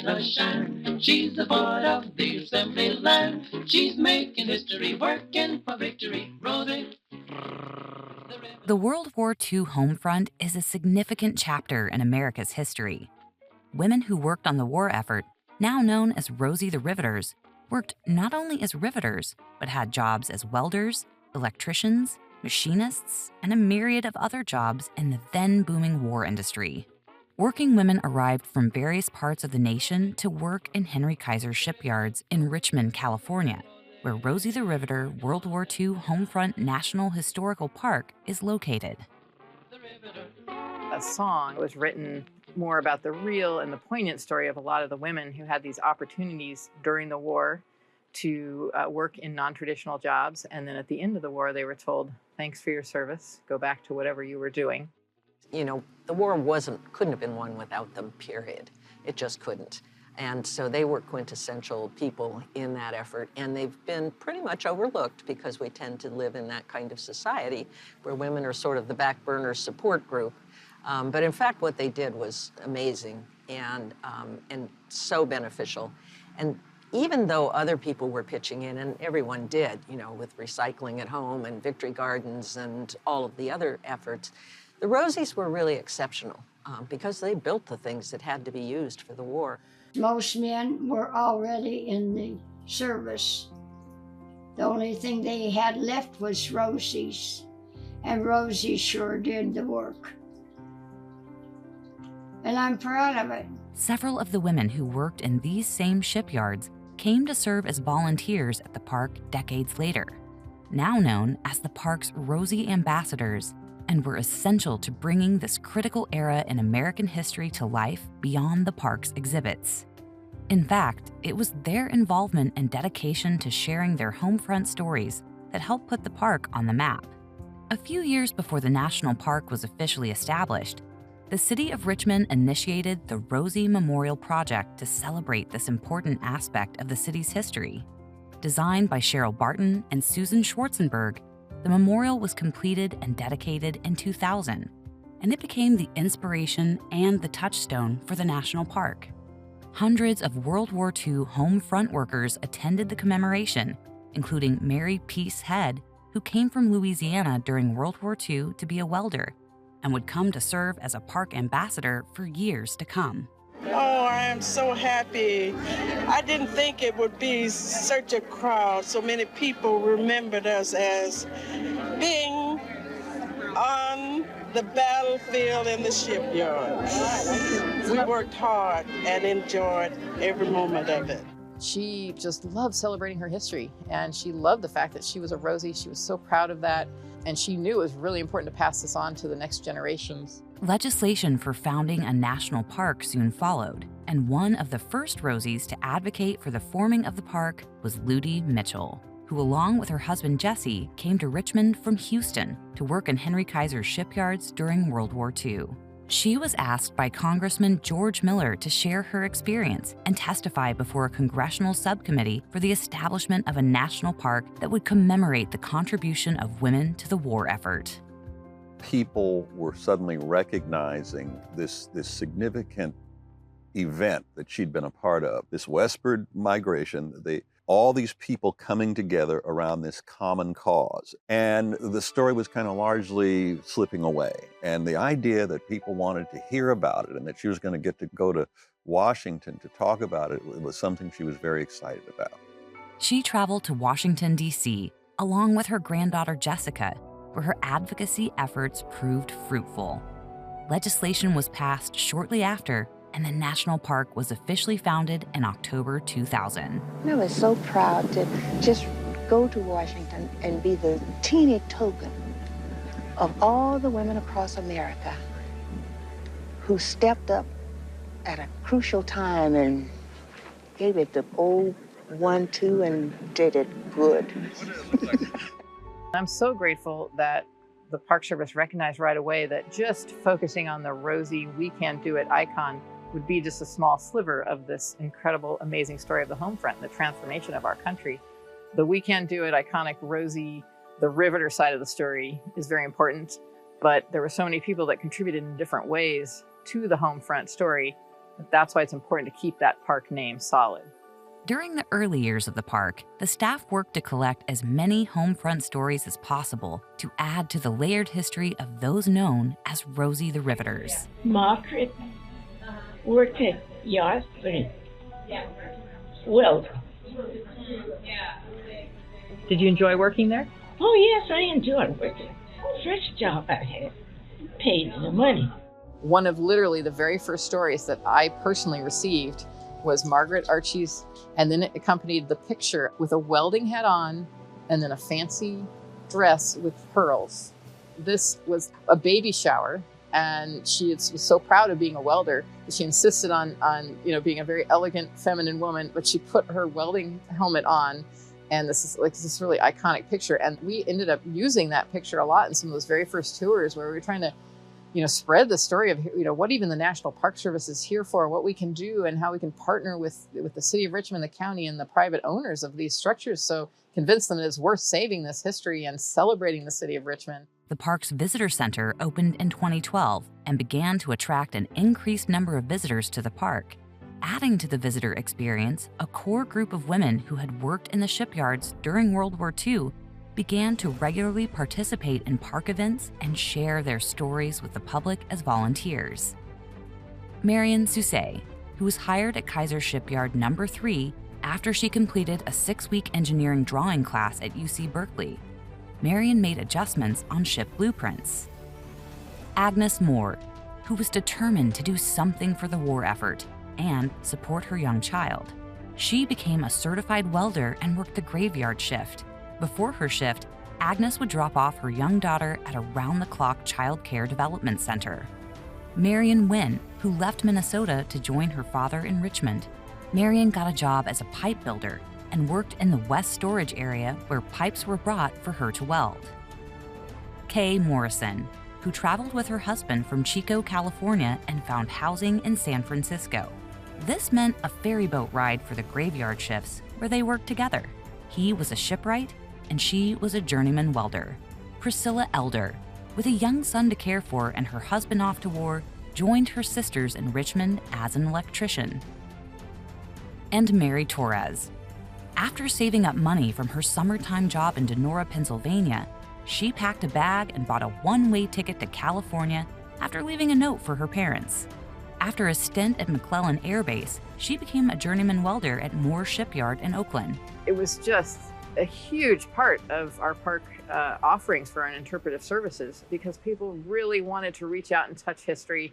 a shine. She's the voice of the assembly line. She's making history, working for victory. Rosie the Riveter. The World War II home front is a significant chapter in America's history. Women who worked on the war effort, now known as Rosie the Riveters, worked not only as riveters, but had jobs as welders, electricians, machinists, and a myriad of other jobs in the then booming war industry. Working women arrived from various parts of the nation to work in Henry Kaiser's shipyards in Richmond, California, where Rosie the Riveter World War II Homefront National Historical Park is located. A song was written more about the real and the poignant story of a lot of the women who had these opportunities during the war to work in non-traditional jobs. And then at the end of the war, they were told, thanks for your service, go back to whatever you were doing. You know, the war couldn't have been won without them, period. It just couldn't. And so they were quintessential people in that effort, and they've been pretty much overlooked because we tend to live in that kind of society where women are sort of the back burner support group. But in fact, what they did was amazing and so beneficial. And even though other people were pitching in, and everyone did, you know, with recycling at home and victory gardens and all of the other efforts, the Rosies were really exceptional because they built the things that had to be used for the war. Most men were already in the service. The only thing they had left was Rosies, and Rosie sure did the work. And I'm proud of it. Several of the women who worked in these same shipyards came to serve as volunteers at the park decades later, now known as the park's Rosie Ambassadors, and were essential to bringing this critical era in American history to life beyond the park's exhibits. In fact, it was their involvement and dedication to sharing their homefront stories that helped put the park on the map. A few years before the national park was officially established, the city of Richmond initiated the Rosie Memorial Project to celebrate this important aspect of the city's history. Designed by Cheryl Barton and Susan Schwarzenberg, the memorial was completed and dedicated in 2000, and it became the inspiration and the touchstone for the national park. Hundreds of World War II home front workers attended the commemoration, including Mary Peace Head, who came from Louisiana during World War II to be a welder and would come to serve as a park ambassador for years to come. Oh, I am so happy. I didn't think it would be such a crowd. So many people remembered us as being on the battlefield in the shipyard. We worked hard and enjoyed every moment of it. She just loved celebrating her history, and she loved the fact that she was a Rosie. She was so proud of that, and she knew it was really important to pass this on to the next generations. Legislation for founding a national park soon followed, and one of the first Rosies to advocate for the forming of the park was Ludi Mitchell, who along with her husband Jesse came to Richmond from Houston to work in Henry Kaiser's shipyards during World War II. She was asked by Congressman George Miller to share her experience and testify before a congressional subcommittee for the establishment of a national park that would commemorate the contribution of women to the war effort. People were suddenly recognizing this significant event that she'd been a part of, this westward migration, all these people coming together around this common cause. And the story was kind of largely slipping away. And the idea that people wanted to hear about it and that she was going to get to go to Washington to talk about it was something she was very excited about. She traveled to Washington, D.C., along with her granddaughter Jessica, where her advocacy efforts proved fruitful. Legislation was passed shortly after, and the national park was officially founded in October 2000. I was so proud to just go to Washington and be the teeny token of all the women across America who stepped up at a crucial time and gave it the old 1-2 and did it good. I'm so grateful that the Park Service recognized right away that just focusing on the Rosie We Can Do It icon would be just a small sliver of this incredible, amazing story of the home front, the transformation of our country. The We Can Do It iconic Rosie the Riveter side of the story is very important, but there were so many people that contributed in different ways to the home front story That's why it's important to keep that park name solid. During the early years of the park, the staff worked to collect as many home front stories as possible to add to the layered history of those known as Rosie the Riveters. Margaret worked at Yardsburg. Well, Did you enjoy working there? oh yes, I enjoyed working. First job I had, paid the money. One of literally the very first stories that I personally received was Margaret Archie's, and then it accompanied the picture with a welding hat on and then a fancy dress with pearls. This was a baby shower, and she was so proud of being a welder that she insisted on being a very elegant, feminine woman, but she put her welding helmet on. And this is this really iconic picture. And we ended up using that picture a lot in some of those very first tours where we were trying to, spread the story of, what even the National Park Service is here for, what we can do, and how we can partner with the city of Richmond, the county, and the private owners of these structures. So convince them that it's worth saving this history and celebrating the city of Richmond. The park's visitor center opened in 2012 and began to attract an increased number of visitors to the park. Adding to the visitor experience, a core group of women who had worked in the shipyards during World War II began to regularly participate in park events and share their stories with the public as volunteers. Marion Sousse, who was hired at Kaiser Shipyard No. 3 after she completed a 6-week engineering drawing class at UC Berkeley. Marion made adjustments on ship blueprints. Agnes Moore, who was determined to do something for the war effort and support her young child. She became a certified welder and worked the graveyard shift. Before her shift, Agnes would drop off her young daughter at a round-the-clock child care development center. Marion Wynn, who left Minnesota to join her father in Richmond. Marion got a job as a pipe builder and worked in the West Storage area where pipes were brought for her to weld. Kay Morrison, who traveled with her husband from Chico, California and found housing in San Francisco. This meant a ferry boat ride for the graveyard shifts where they worked together. He was a shipwright and she was a journeyman welder. Priscilla Elder, with a young son to care for and her husband off to war, joined her sisters in Richmond as an electrician. And Mary Torres. After saving up money from her summertime job in Donora, Pennsylvania, she packed a bag and bought a one-way ticket to California after leaving a note for her parents. After a stint at McClellan Air Base, she became a journeyman welder at Moore Shipyard in Oakland. It was just a huge part of our park offerings for our interpretive services because people really wanted to reach out and touch history.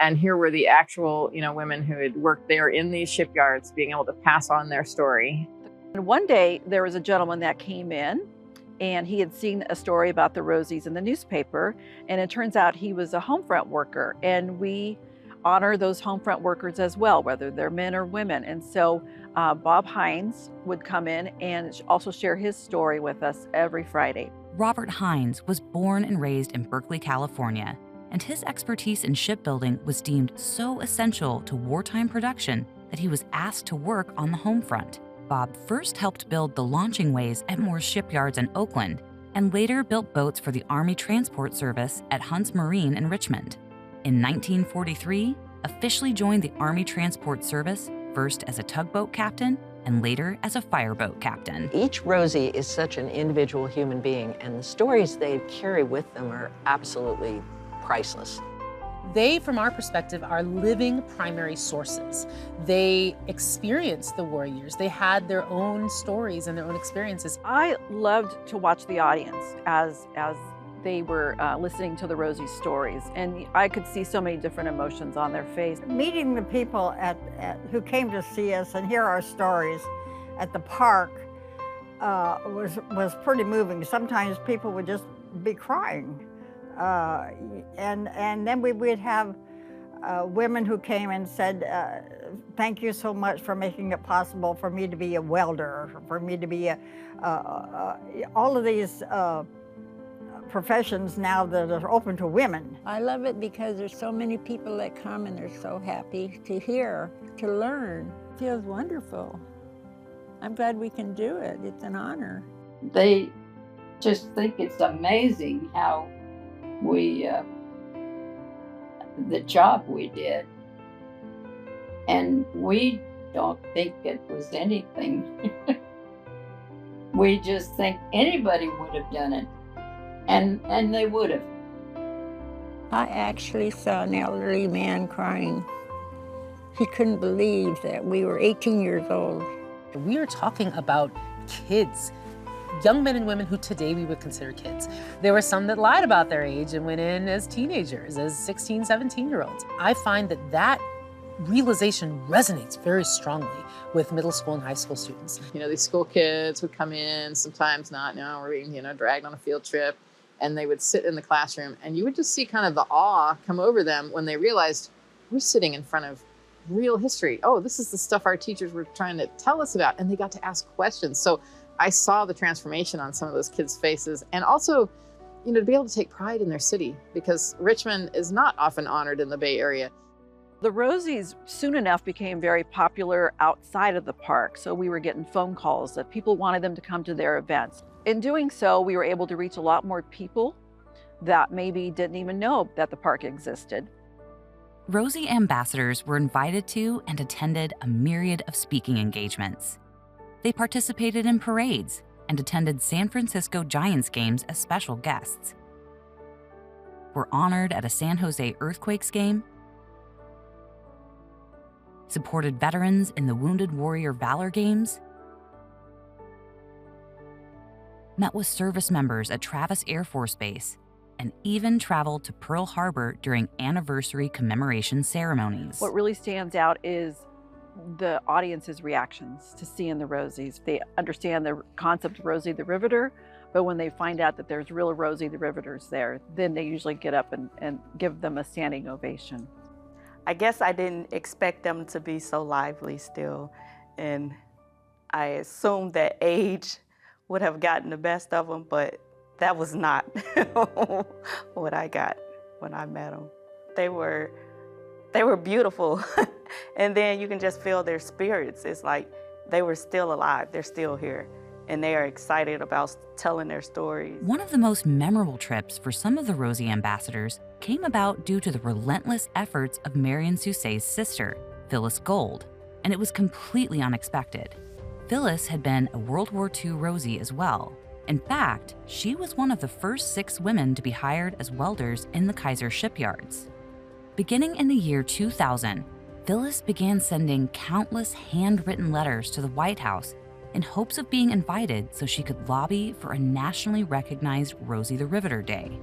And here were the actual, women who had worked there in these shipyards being able to pass on their story. And one day there was a gentleman that came in and he had seen a story about the Rosies in the newspaper. And it turns out he was a homefront worker, and we honor those homefront workers as well, whether they're men or women. And so Bob Hines would come in and also share his story with us every Friday. Robert Hines was born and raised in Berkeley, California, and his expertise in shipbuilding was deemed so essential to wartime production that he was asked to work on the home front. Bob first helped build the launching ways at Moore's shipyards in Oakland, and later built boats for the Army Transport Service at Hunts Marine in Richmond. In 1943, officially joined the Army Transport Service, first as a tugboat captain and later as a fireboat captain. Each Rosie is such an individual human being, and the stories they carry with them are absolutely priceless. They, from our perspective, are living primary sources. They experienced the war years. They had their own stories and their own experiences. I loved to watch the audience as they were listening to the Rosie stories, and I could see so many different emotions on their face. Meeting the people who came to see us and hear our stories at the park was pretty moving. Sometimes people would just be crying. And then we'd have women who came and said, thank you so much for making it possible for me to be a welder, for me to be all of these professions now that are open to women. I love it because there's so many people that come and they're so happy to hear, to learn. It feels wonderful. I'm glad we can do it. It's an honor. They just think it's amazing how we, the job we did. And we don't think it was anything. We just think anybody would have done it. And they would have. I actually saw an elderly man crying. He couldn't believe that we were 18 years old. We are talking about kids, young men and women who today we would consider kids. There were some that lied about their age and went in as teenagers, as 16, 17-year-olds. I find that that realization resonates very strongly with middle school and high school students. You know, these school kids would come in, sometimes not, we're being, dragged on a field trip, and they would sit in the classroom, and you would just see kind of the awe come over them when they realized we're sitting in front of real history. Oh, this is the stuff our teachers were trying to tell us about, and they got to ask questions. So I saw the transformation on some of those kids' faces, and also, to be able to take pride in their city, because Richmond is not often honored in the Bay Area. The Rosies soon enough became very popular outside of the park, so we were getting phone calls that people wanted them to come to their events. In doing so, we were able to reach a lot more people that maybe didn't even know that the park existed. Rosie ambassadors were invited to and attended a myriad of speaking engagements. They participated in parades and attended San Francisco Giants games as special guests, were honored at a San Jose Earthquakes game, supported veterans in the Wounded Warrior Valor Games, met with service members at Travis Air Force Base, and even traveled to Pearl Harbor during anniversary commemoration ceremonies. What really stands out is the audience's reactions to seeing the Rosies. They understand the concept of Rosie the Riveter, but when they find out that there's real Rosie the Riveters there, then they usually get up and give them a standing ovation. I guess I didn't expect them to be so lively still, and I assumed that age would have gotten the best of them, but that was not what I got when I met them. They were beautiful, and then you can just feel their spirits. It's like they were still alive, they're still here, and they are excited about telling their stories. One of the most memorable trips for some of the Rosie ambassadors came about due to the relentless efforts of Marion Soussay's sister, Phyllis Gold, and it was completely unexpected. Phyllis had been a World War II Rosie as well. In fact, she was one of the first 6 women to be hired as welders in the Kaiser shipyards. Beginning in the year 2000, Phyllis began sending countless handwritten letters to the White House in hopes of being invited so she could lobby for a nationally recognized Rosie the Riveter Day.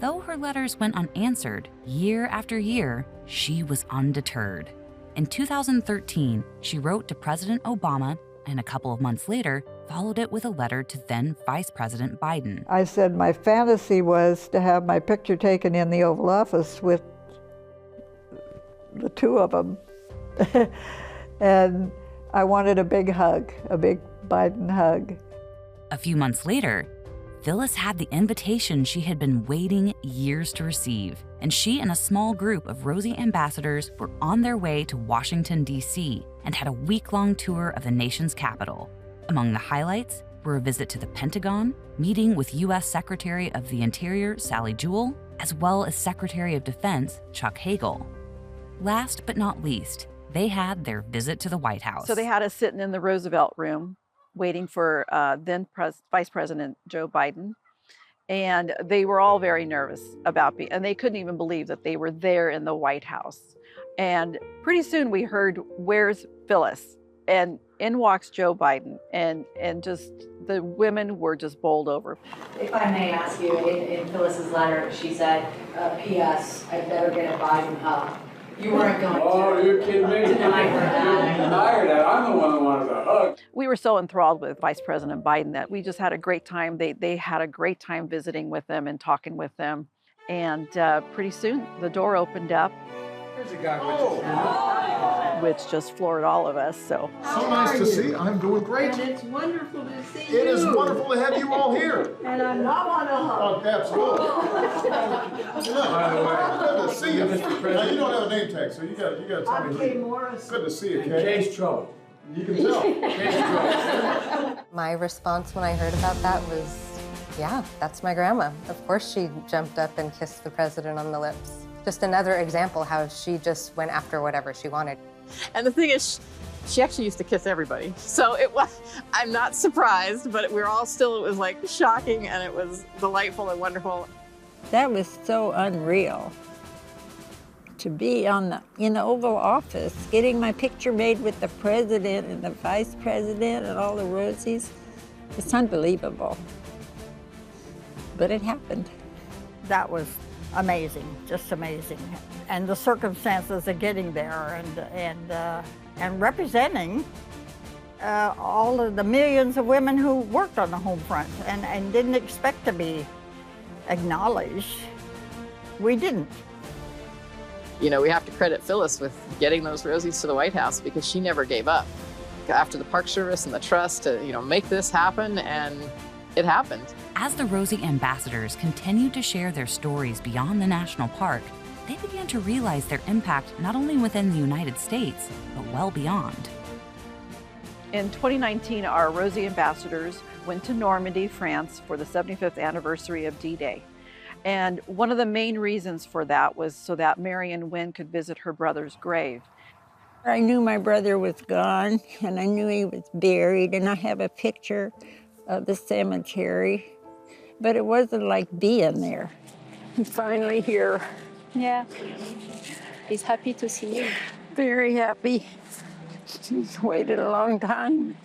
Though her letters went unanswered, year after year, she was undeterred. In 2013, she wrote to President Obama, and a couple of months later, followed it with a letter to then Vice President Biden. I said my fantasy was to have my picture taken in the Oval Office with the 2 of them. And I wanted a big hug, a big Biden hug. A few months later, Phyllis had the invitation she had been waiting years to receive, and she and a small group of Rosie ambassadors were on their way to Washington, D.C., and had a week-long tour of the nation's capital. Among the highlights were a visit to the Pentagon, meeting with U.S. Secretary of the Interior Sally Jewell, as well as Secretary of Defense Chuck Hagel. Last but not least, they had their visit to the White House. So they had us sitting in the Roosevelt room waiting for then Vice President Joe Biden. And they were all very nervous about being, and they couldn't even believe that they were there in the White House. And pretty soon we heard, "Where's Phyllis?" And in walks Joe Biden, and just the women were just bowled over. If I may ask you, in Phyllis's letter, she said, P.S., I'd better get a Biden hug. You weren't going to. Oh, you're kidding me. Deny that. Deny that. I'm the one that wanted a hug. We were so enthralled with Vice President Biden that we just had a great time. They had a great time visiting with them and talking with them. And pretty soon the door opened up. There's a guy which just floored all of us. So nice to see. I'm doing great. And it's wonderful to see you. It is wonderful to have you all here. And I'm not on a hug. Oh, absolutely. By the way, good to see you, Mr. President. Now, you don't have a name tag, so you got to tell me. Kay Morris. Good to see you, Kay. Case trouble. You can tell. Case trouble. My response when I heard about that was, yeah, that's my grandma. Of course she jumped up and kissed the president on the lips. Just another example how she just went after whatever she wanted. And the thing is, she actually used to kiss everybody. So it was, I'm not surprised, but we're all still, it was like shocking and it was delightful and wonderful. That was so unreal. To be in the Oval Office, getting my picture made with the president and the vice president and all the Rosies, it's unbelievable. But it happened. That was amazing, just amazing. And the circumstances of getting there and representing all of the millions of women who worked on the home front and didn't expect to be acknowledged. We didn't. You know, we have to credit Phyllis with getting those Rosies to the White House because she never gave up. After the Park Service and the trust to, make this happen, and it happened. As the Rosie ambassadors continued to share their stories beyond the national park, they began to realize their impact not only within the United States, but well beyond. In 2019, our Rosie ambassadors went to Normandy, France for the 75th anniversary of D-Day. And one of the main reasons for that was so that Marion Wynn could visit her brother's grave. I knew my brother was gone, and I knew he was buried, and I have a picture of the cemetery, but it wasn't like being there. I'm finally here. Yeah, he's happy to see you. Very happy. He's waited a long time.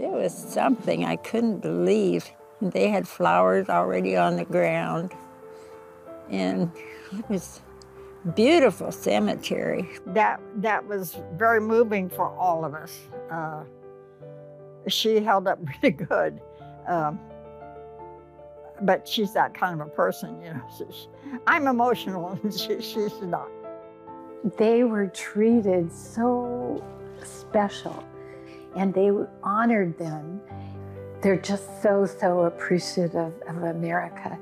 It was something I couldn't believe. They had flowers already on the ground, and it was a beautiful cemetery. That was very moving for all of us. She held up really good, but she's that kind of a person, I'm emotional, and she's not. They were treated so special, and they honored them. They're just so appreciative of America.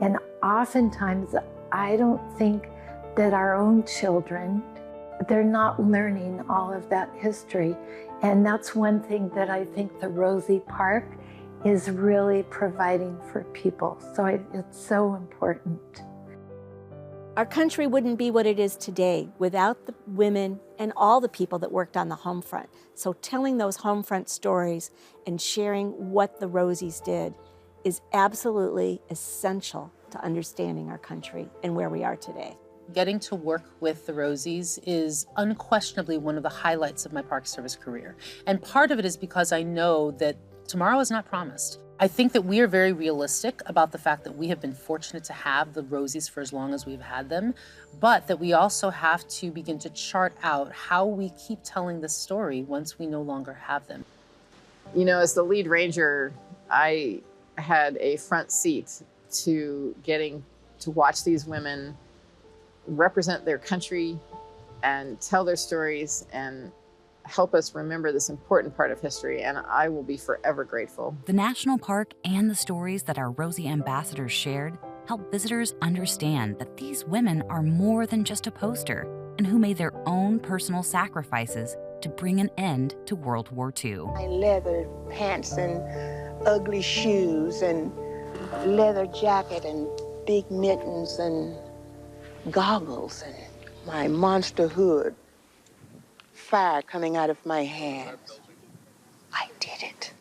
And oftentimes, I don't think that our own children, they're not learning all of that history. And that's one thing that I think the Rosie Park is really providing for people. So it's so important. Our country wouldn't be what it is today without the women and all the people that worked on the home front. So telling those home front stories and sharing what the Rosies did is absolutely essential to understanding our country and where we are today. Getting to work with the Rosies is unquestionably one of the highlights of my Park Service career. And part of it is because I know that tomorrow is not promised. I think that we are very realistic about the fact that we have been fortunate to have the Rosies for as long as we've had them, but that we also have to begin to chart out how we keep telling this story once we no longer have them. As the lead ranger, I had a front seat to getting to watch these women represent their country and tell their stories and help us remember this important part of history, and I will be forever grateful. The national park and the stories that our Rosie ambassadors shared help visitors understand that these women are more than just a poster and who made their own personal sacrifices to bring an end to World War II. My leather pants and ugly shoes and leather jacket and big mittens and goggles and my monster hood. Fire coming out of my hands. I did it.